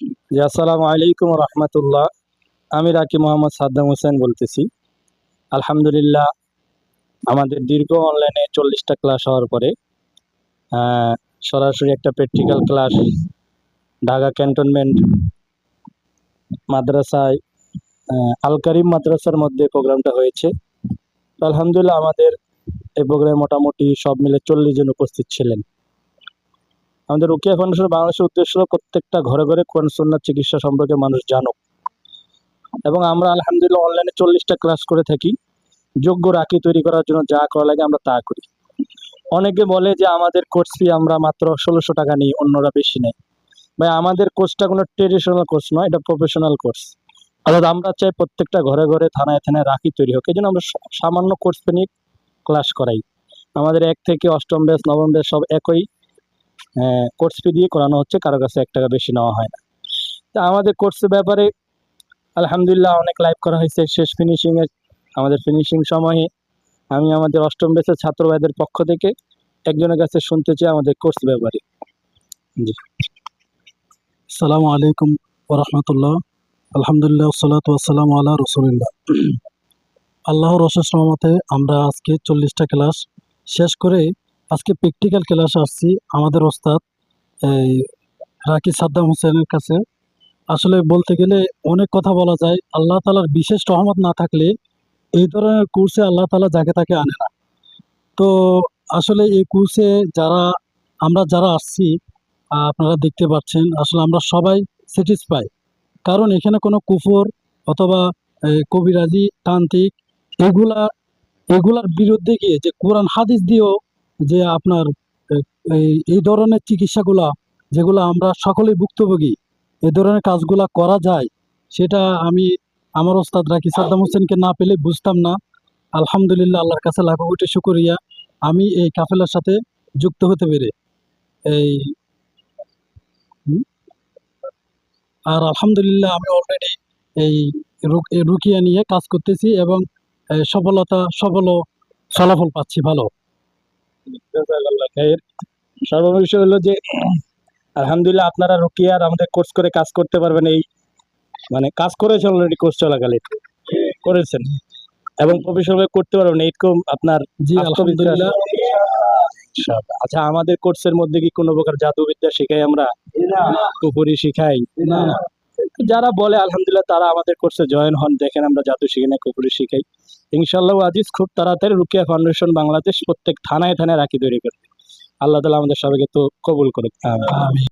জি, আসসালামু আলাইকুম রহমতুল্লাহ। আমি রাকি মোহাম্মদ সাদ্দাম হোসেন বলতেছি। আলহামদুলিল্লাহ, আমাদের দীর্ঘ অনলাইনে 40টা ক্লাস হওয়ার পরে আহ, সরাসরি একটা প্র্যাকটিক্যাল ক্লাস ঢাকা ক্যান্টনমেন্ট মাদ্রাসায় আল কারিম মাদ্রাসার মধ্যে প্রোগ্রামটা হয়েছে। তো আলহামদুলিল্লাহ, আমাদের এই প্রোগ্রামে মোটামুটি সব মিলে 40 জন উপস্থিত ছিলেন। আমাদের রুকিয়া ফাউন্ডেশন বাংলাদেশের উদ্দেশ্য হলো প্রত্যেকটা ঘরে ঘরে কোরআন সুন্নাত চিকিৎসা সম্পর্কে মানুষ জানুক, এবং আমরা আলহামদুলিল্লাহ অনলাইনে 40টা ক্লাস করে থাকি। যোগ্য রাখি তৈরি করার জন্য যা করা লাগে আমরা তা করি। অনেকে বলে যে আমাদের কোর্স ফি আমরা মাত্র 1600 টাকা নিই, অন্যরা বেশি নেয়। ভাই, আমাদের কোর্সটা কোনো ট্রেডিশনাল কোর্স নয়, এটা প্রফেশনাল কোর্স। অর্থাৎ আমরা চাই প্রত্যেকটা ঘরে ঘরে থানায় থানায় রাখি তৈরি হোক, এই জন্য আমরা সামান্য কোর্স ফি নিয়ে ক্লাস করাই। আমাদের 1 থেকে 8ম ব্যাচ 9ম ব্যাচ সব একই কোর্স ফি দিয়ে করানো হচ্ছে, কারো কাছে 1 টাকা বেশি নেওয়া হয় না। তা আমাদের কোর্সের ব্যাপারে আলহামদুলিল্লাহ অনেক লাইভ করা হয়েছে। শেষ ফিনিশিংয়ে আমাদের ফিনিশিং সময়ে আমি আমাদের 8ম ব্যাচের ছাত্র ভাইদের পক্ষ থেকে একজনের কাছে শুনতে চাই আমাদের কোর্স ব্যাপারে। জি। আসসালামু আলাইকুম ওরহমতুল্লাহ। আলহামদুলিল্লাহ, সালাতু ওয়াসসালামু আলা রসুলিল্লাহ। আল্লাহর অশেষ রহমতে আমরা আজকে 40টা ক্লাস শেষ করে আজকে প্র্যাকটিক্যাল ক্লাস আসছি আমাদের ওস্তাদ এই রাকি সাদ্দাম হোসেনের কাছে। আসলে বলতে গেলে অনেক কথা বলা যায়। আল্লাহ তালার বিশেষ রহমত না থাকলে এই ধরনের কোর্সে আল্লাহ তালা যাকে তাকে আনে না। তো আসলে এই কোর্সে যারা আসছি, আপনারা দেখতে পাচ্ছেন আসলে আমরা সবাই স্যাটিসফাই। কারণ এখানে কোনো কুফর অথবা কবিরাজি তান্ত্রিক এগুলা এগুলার বিরুদ্ধে গিয়ে যে কোরআন হাদিস দিয়েও যে আপনার এই ধরনের চিকিৎসাগুলা যেগুলো আমরা সকলেই ভুক্তভোগী, এই ধরনের কাজগুলা করা যায়, সেটা আমি আমার ওস্তাদ রাকি সাদ্দাম হোসেনকে না পেলে বুঝতাম না। আলহামদুলিল্লাহ, আল্লাহর কাছে লাখো কোটি শুকরিয়া আমি এই কাফেলার সাথে যুক্ত হতে পেরে। এই আর আলহামদুলিল্লাহ আমি অলরেডি এই রুকিয়া নিয়ে কাজ করতেছি এবং সফল ফলাফল পাচ্ছি ভালো। জাযাকাল্লাহ খাইর। সর্বশেষ হলো যে আলহামদুলিল্লাহ আপনারা রুকিয়ার আমাদের কোর্স করে কাজ করতে পারবেন। এই কাজ করেছেন অলরেডি, কোর্স চলাকালীন করেছেন এবং প্রফেশনাল করতে পারবেন, এইরকম আপনার জি আত্মবিশ্বাস। আলহামদুলিল্লাহ। আচ্ছা, আমাদের কোর্সের মধ্যে কি কোনো প্রকার জাদুবিদ্যা শিখাই আমরা? কুফরি শিখাই না না, যারা বলে আলহামদুলিল্লাহ তারা আমাদের কোর্সে জয়েন হন, দেখেন আমরা জাদু শিখি না, কুফরি শিখাই। ইনশাআল্লাহ আজিজ খুব তাড়াতাড়ি রুকিয়া ফাউন্ডেশন বাংলাদেশ প্রত্যেক থানায় থানায় রাখি তৈরি করবে। আল্লাহ তাআলা আমাদের সবাইকে তো কবুল করুক। আমি